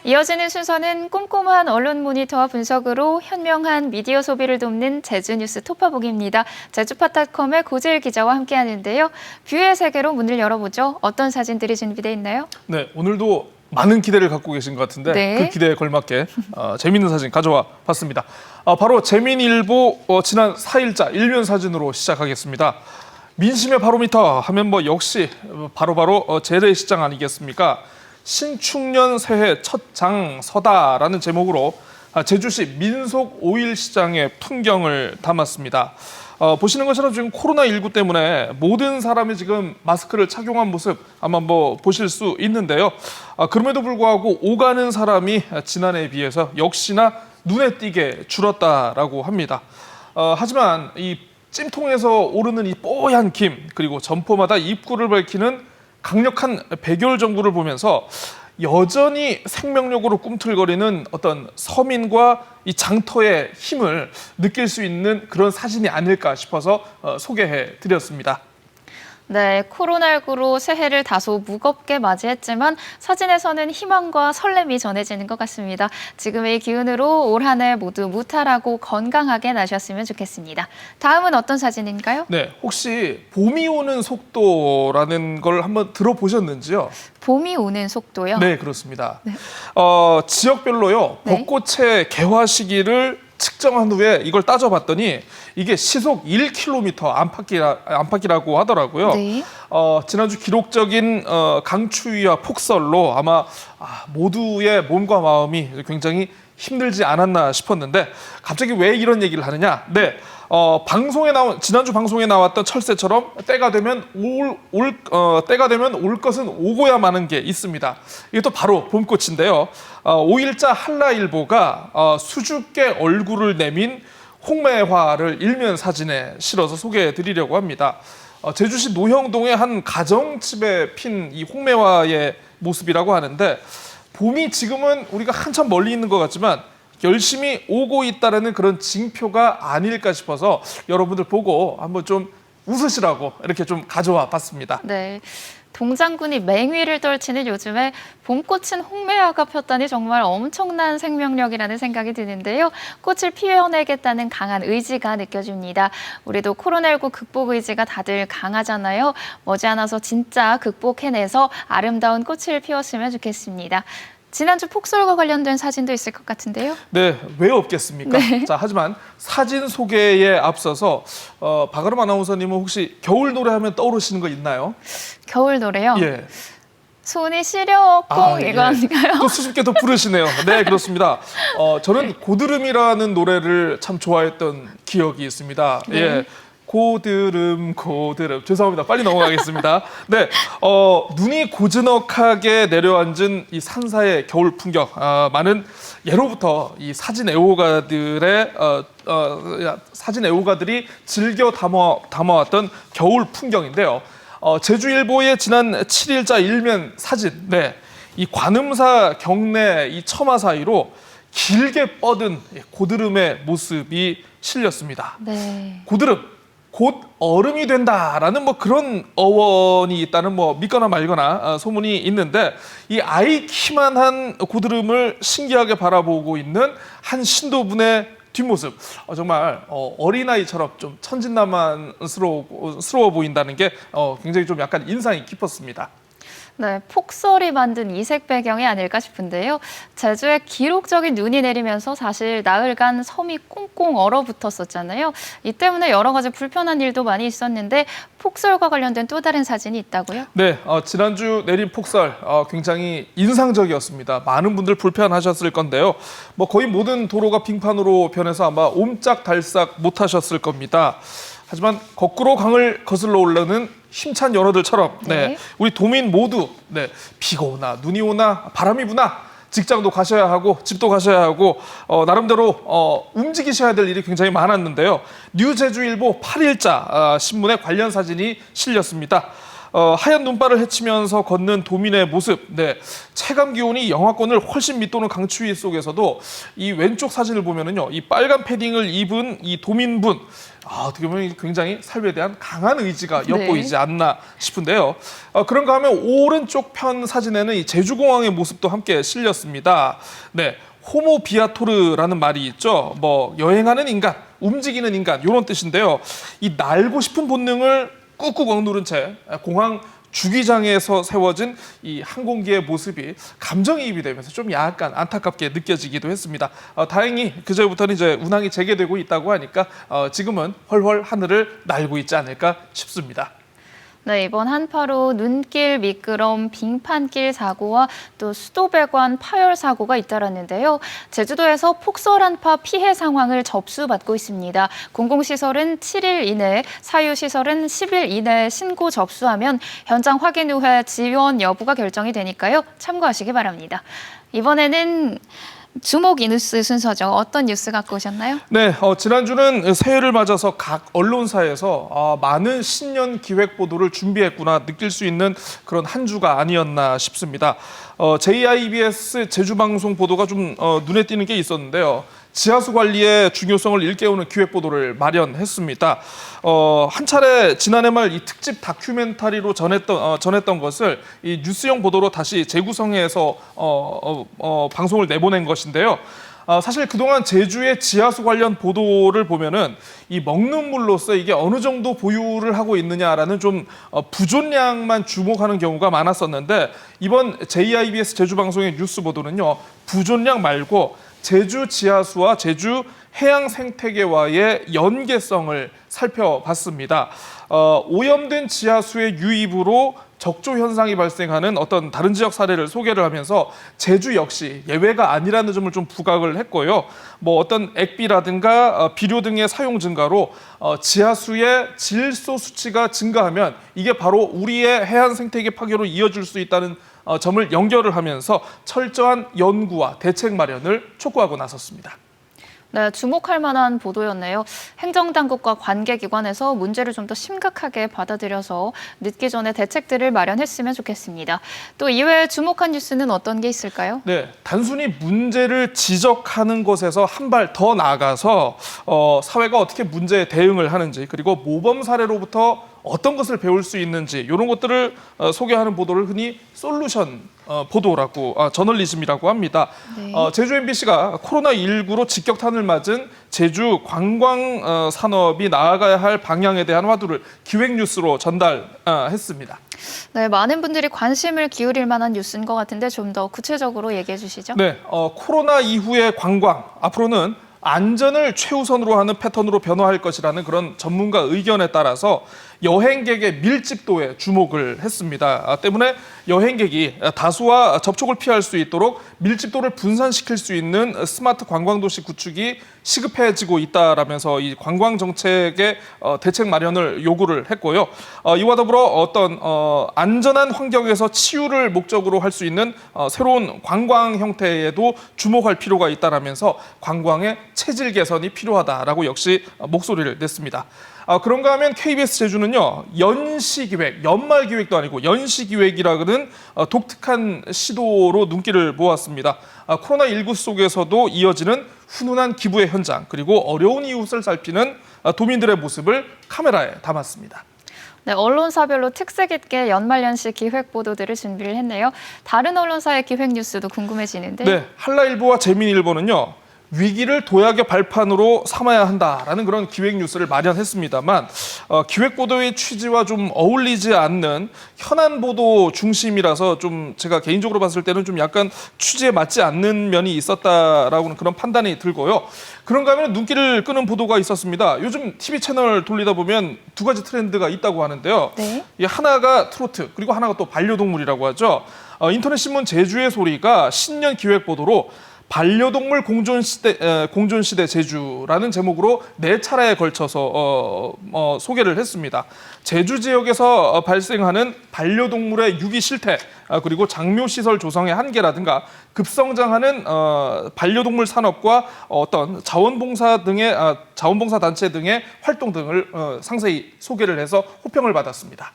이어지는 순서는 꼼꼼한 언론 모니터와 분석으로 현명한 미디어 소비를 돕는 제주뉴스 톱파보기입니다. 제주팟닷컴의 고재일 기자와 함께하는데요. 뷰의 세계로 문을 열어보죠. 어떤 사진들이 준비되어 있나요? 네, 오늘도 많은 기대를 갖고 계신 것 같은데 네. 그 기대에 걸맞게 재미있는 사진 가져와 봤습니다. 바로 재민일보 지난 4일자 일면 사진으로 시작하겠습니다. 민심의 바로미터 하면 역시 바로 재래시장 아니겠습니까? 신축년 새해 첫 장 서다라는 제목으로 제주시 민속 오일 시장의 풍경을 담았습니다. 보시는 것처럼 지금 코로나19 때문에 모든 사람이 지금 마스크를 착용한 모습 아마 보실 수 있는데요. 그럼에도 불구하고 오가는 사람이 지난해에 비해서 역시나 눈에 띄게 줄었다라고 합니다. 하지만 이 찜통에서 오르는 이 뽀얀 김, 그리고 점포마다 입구를 밝히는 강력한 백열 정부를 보면서 여전히 생명력으로 꿈틀거리는 어떤 서민과 이 장터의 힘을 느낄 수 있는 그런 사진이 아닐까 싶어서 소개해 드렸습니다. 네, 코로나19로 새해를 다소 무겁게 맞이했지만 사진에서는 희망과 설렘이 전해지는 것 같습니다. 지금의 기운으로 올 한 해 모두 무탈하고 건강하게 나셨으면 좋겠습니다. 다음은 어떤 사진인가요? 네, 혹시 봄이 오는 속도라는 걸 한번 들어보셨는지요? 봄이 오는 속도요? 네, 그렇습니다. 네. 지역별로요, 네. 벚꽃의 개화 시기를 측정한 후에 이걸 따져봤더니 이게 시속 1km 안팎이라고 하더라고요. 네. 지난주 기록적인 강추위와 폭설로 아마 모두의 몸과 마음이 굉장히 힘들지 않았나 싶었는데 갑자기 왜 이런 얘기를 하느냐? 네. 지난주 방송에 나왔던 철새처럼 때가 되면 올 것은 오고야 마는 게 있습니다. 이게 또 바로 봄꽃인데요. 5일자 한라일보가 수줍게 얼굴을 내민 홍매화를 일면 사진에 실어서 소개해 드리려고 합니다. 제주시 노형동의 한 가정집에 핀 이 홍매화의 모습이라고 하는데 봄이 지금은 우리가 한참 멀리 있는 것 같지만 열심히 오고 있다는 그런 징표가 아닐까 싶어서 여러분들 보고 한번 좀 웃으시라고 이렇게 좀 가져와 봤습니다. 네. 동장군이 맹위를 떨치는 요즘에 봄꽃은 홍매화가 폈다니 정말 엄청난 생명력이라는 생각이 드는데요. 꽃을 피워내겠다는 강한 의지가 느껴집니다. 우리도 코로나19 극복 의지가 다들 강하잖아요. 머지않아서 진짜 극복해내서 아름다운 꽃을 피웠으면 좋겠습니다. 지난주 폭설과 관련된 사진도 있을 것 같은데요. 네, 왜 없겠습니까? 네. 자, 하지만 사진 소개에 앞서서 박아름 아나운서님은 혹시 겨울 노래하면 떠오르시는 거 있나요? 겨울 노래요? 예. 손이 시려 꼭 예. 이거 아닌가요? 또 수줍게 또 부르시네요. 네, 그렇습니다. 저는 고드름이라는 노래를 참 좋아했던 기억이 있습니다. 네. 예. 고드름 죄송합니다. 빨리 넘어가겠습니다. 네, 눈이 고즈넉하게 내려앉은 이 산사의 겨울 풍경, 많은 예로부터 이 사진 애호가들이 즐겨 담아왔던 겨울 풍경인데요. 제주일보의 지난 7일자 일면 사진, 네, 이 관음사 경내 이 처마 사이로 길게 뻗은 고드름의 모습이 실렸습니다. 네. 고드름, 곧 얼음이 된다라는 그런 어원이 있다는 믿거나 말거나 소문이 있는데 이 아이 키만한 고드름을 신기하게 바라보고 있는 한 신도분의 뒷모습, 정말 어린아이처럼 좀 천진난만스러워 보인다는 게 굉장히 좀 약간 인상이 깊었습니다. 네, 폭설이 만든 이색 배경이 아닐까 싶은데요. 제주에 기록적인 눈이 내리면서 사실 나흘간 섬이 꽁꽁 얼어붙었었잖아요. 이 때문에 여러 가지 불편한 일도 많이 있었는데 폭설과 관련된 또 다른 사진이 있다고요? 네, 지난주 내린 폭설 굉장히 인상적이었습니다. 많은 분들 불편하셨을 건데요. 거의 모든 도로가 빙판으로 변해서 아마 옴짝달싹 못하셨을 겁니다. 하지만 거꾸로 강을 거슬러 올라오는 힘찬 연어들처럼 네, 우리 도민 모두 비가 오나 눈이 오나 바람이 부나 직장도 가셔야 하고 집도 가셔야 하고 나름대로 움직이셔야 될 일이 굉장히 많았는데요. 뉴제주일보 8일자 신문에 관련 사진이 실렸습니다. 하얀 눈발을 헤치면서 걷는 도민의 모습. 네, 체감 기온이 영하권을 훨씬 밑도는 강추위 속에서도 이 왼쪽 사진을 보면은요, 이 빨간 패딩을 입은 이 도민분, 어떻게 보면 굉장히 삶에 대한 강한 의지가 엿보이지 않나 싶은데요. 그런가 하면 오른쪽 편 사진에는 이 제주공항의 모습도 함께 실렸습니다. 네. 호모 비아토르라는 말이 있죠. 뭐 여행하는 인간, 움직이는 인간 이런 뜻인데요. 이 날고 싶은 본능을 꾹꾹 억누른 채 공항 주기장에서 세워진 이 항공기의 모습이 감정이입이 되면서 좀 약간 안타깝게 느껴지기도 했습니다. 다행히 그제부터는 이제 운항이 재개되고 있다고 하니까 지금은 훨훨 하늘을 날고 있지 않을까 싶습니다. 네, 이번 한파로 눈길 미끄럼, 빙판길 사고와 또 수도배관 파열 사고가 잇따랐는데요. 제주도에서 폭설 한파 피해 상황을 접수받고 있습니다. 공공시설은 7일 이내, 사유시설은 10일 이내 신고 접수하면 현장 확인 후에 지원 여부가 결정이 되니까요. 참고하시기 바랍니다. 이번에는 주목 이 뉴스 순서죠. 어떤 뉴스 갖고 오셨나요? 네, 지난주는 새해를 맞아서 각 언론사에서 많은 신년 기획 보도를 준비했구나 느낄 수 있는 그런 한 주가 아니었나 싶습니다. JIBS 제주방송 보도가 좀 눈에 띄는 게 있었는데요. 지하수 관리의 중요성을 일깨우는 기획 보도를 마련했습니다. 한 차례 지난해 말 이 특집 다큐멘터리로 전했던 것을 이 뉴스형 보도로 다시 재구성해서 방송을 내보낸 것인데요. 사실 그동안 제주의 지하수 관련 보도를 보면은 이 먹는 물로서 이게 어느 정도 보유를 하고 있느냐라는 좀 부존량만 주목하는 경우가 많았었는데 이번 JIBS 제주방송의 뉴스 보도는요. 부존량 말고 제주 지하수와 제주 해양 생태계와의 연계성을 살펴봤습니다. 오염된 지하수의 유입으로 적조 현상이 발생하는 어떤 다른 지역 사례를 소개를 하면서 제주 역시 예외가 아니라는 점을 좀 부각을 했고요. 뭐 어떤 액비라든가 비료 등의 사용 증가로 지하수의 질소 수치가 증가하면 이게 바로 우리의 해안 생태계 파괴로 이어질 수 있다는 점을 연결을 하면서 철저한 연구와 대책 마련을 촉구하고 나섰습니다. 네, 주목할 만한 보도였네요. 행정당국과 관계기관에서 문제를 좀 더 심각하게 받아들여서 늦기 전에 대책들을 마련했으면 좋겠습니다. 또 이외에 주목한 뉴스는 어떤 게 있을까요? 네, 단순히 문제를 지적하는 것에서 한 발 더 나아가서 사회가 어떻게 문제에 대응을 하는지 그리고 모범 사례로부터 어떤 것을 배울 수 있는지 이런 것들을 소개하는 보도를 흔히 솔루션 보도라고 저널리즘이라고 합니다. 네. 제주 MBC가 코로나19로 직격탄을 맞은 제주 관광 산업이 나아가야 할 방향에 대한 화두를 기획 뉴스로 전달했습니다. 네, 많은 분들이 관심을 기울일 만한 뉴스인 것 같은데 좀 더 구체적으로 얘기해 주시죠. 네, 코로나 이후의 관광 앞으로는 안전을 최우선으로 하는 패턴으로 변화할 것이라는 그런 전문가 의견에 따라서 여행객의 밀집도에 주목을 했습니다. 때문에 여행객이 다수와 접촉을 피할 수 있도록 밀집도를 분산시킬 수 있는 스마트 관광도시 구축이 시급해지고 있다라면서 이 관광 정책의 대책 마련을 요구를 했고요. 이와 더불어 어떤 안전한 환경에서 치유를 목적으로 할 수 있는 새로운 관광 형태에도 주목할 필요가 있다라면서 관광의 체질 개선이 필요하다라고 역시 목소리를 냈습니다. 그런가 하면 KBS 제주는요, 연시기획, 연말기획도 아니고 연시기획이라는 독특한 시도로 눈길을 모았습니다. 코로나19 속에서도 이어지는 훈훈한 기부의 현장, 그리고 어려운 이웃을 살피는 도민들의 모습을 카메라에 담았습니다. 네, 언론사별로 특색 있게 연말연시 기획 보도들을 준비를 했네요. 다른 언론사의 기획 뉴스도 궁금해지는데요. 네, 한라일보와 재민일보는요. 위기를 도약의 발판으로 삼아야 한다라는 그런 기획 뉴스를 마련했습니다만 기획 보도의 취지와 좀 어울리지 않는 현안 보도 중심이라서 좀 제가 개인적으로 봤을 때는 좀 약간 취지에 맞지 않는 면이 있었다라고는 그런 판단이 들고요. 그런가 하면 눈길을 끄는 보도가 있었습니다. 요즘 TV 채널 돌리다 보면 두 가지 트렌드가 있다고 하는데요. 네. 하나가 트로트 그리고 하나가 또 반려동물이라고 하죠. 인터넷 신문 제주의 소리가 신년 기획 보도로 반려동물 공존시대 제주라는 제목으로 4차례에 걸쳐서 소개를 했습니다. 제주 지역에서 발생하는 반려동물의 유기 실태 그리고 장묘시설 조성의 한계라든가 급성장하는 반려동물 산업과 어떤 자원봉사 단체 등의 활동 등을 상세히 소개를 해서 호평을 받았습니다.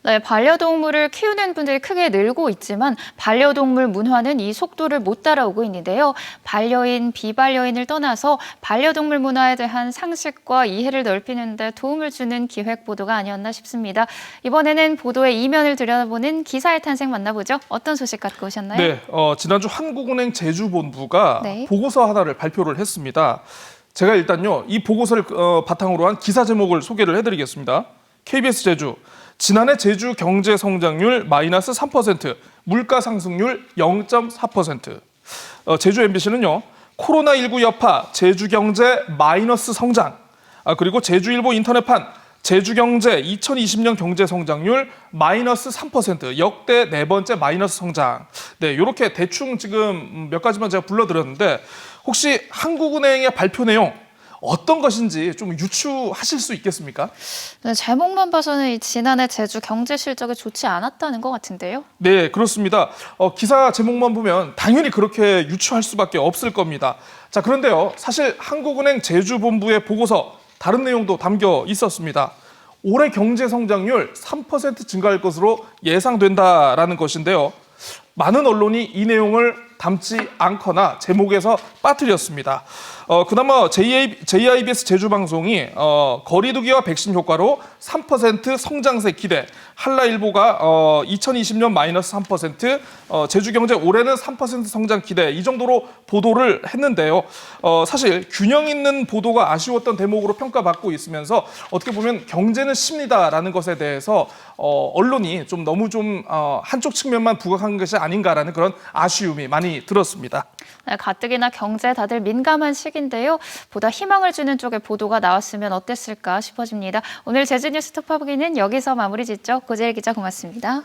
네, 반려동물을 키우는 분들이 크게 늘고 있지만 반려동물 문화는 이 속도를 못 따라오고 있는데요. 반려인, 비반려인을 떠나서 반려동물 문화에 대한 상식과 이해를 넓히는 데 도움을 주는 기획 보도가 아니었나 싶습니다. 이번에는 보도의 이면을 들여다보는 기사의 탄생 만나보죠. 어떤 소식 갖고 오셨나요? 네, 지난주 한국은행 제주본부가 네. 보고서 하나를 발표를 했습니다. 제가 일단요, 이 보고서를 바탕으로 한 기사 제목을 소개를 해드리겠습니다. KBS 제주, 지난해 제주 경제 성장률 마이너스 3%, 물가 상승률 0.4%. 제주 MBC는요, 코로나19 여파 제주 경제 마이너스 성장. 그리고 제주일보 인터넷판 제주경제 2020년 경제 성장률 마이너스 3%, 역대 네 번째 마이너스 성장. 네, 이렇게 대충 지금 몇 가지만 제가 불러드렸는데 혹시 한국은행의 발표 내용 어떤 것인지 좀 유추하실 수 있겠습니까? 네, 제목만 봐서는 이 지난해 제주 경제 실적이 좋지 않았다는 것 같은데요. 네, 그렇습니다. 기사 제목만 보면 당연히 그렇게 유추할 수밖에 없을 겁니다. 자, 그런데요, 사실 한국은행 제주본부의 보고서 다른 내용도 담겨 있었습니다. 올해 경제 성장률 3% 증가할 것으로 예상된다라는 것인데요. 많은 언론이 이 내용을 담지 않거나 제목에서 빠뜨렸습니다. 그나마 JIBS 제주방송이 거리두기와 백신 효과로 3% 성장세 기대, 한라일보가 2020년 마이너스 3%, 제주경제 올해는 3% 성장 기대 이 정도로 보도를 했는데요. 사실 균형 있는 보도가 아쉬웠던 대목으로 평가받고 있으면서 어떻게 보면 경제는 쉽니다라는 것에 대해서 언론이 좀 너무 한쪽 측면만 부각한 것이 아닌가라는 그런 아쉬움이 많이 들었습니다. 네, 가뜩이나 경제에 다들 민감한 시기인데요. 보다 희망을 주는 쪽의 보도가 나왔으면 어땠을까 싶어집니다. 오늘 제주뉴스 톱5기는 여기서 마무리 짓죠. 고재일 기자 고맙습니다.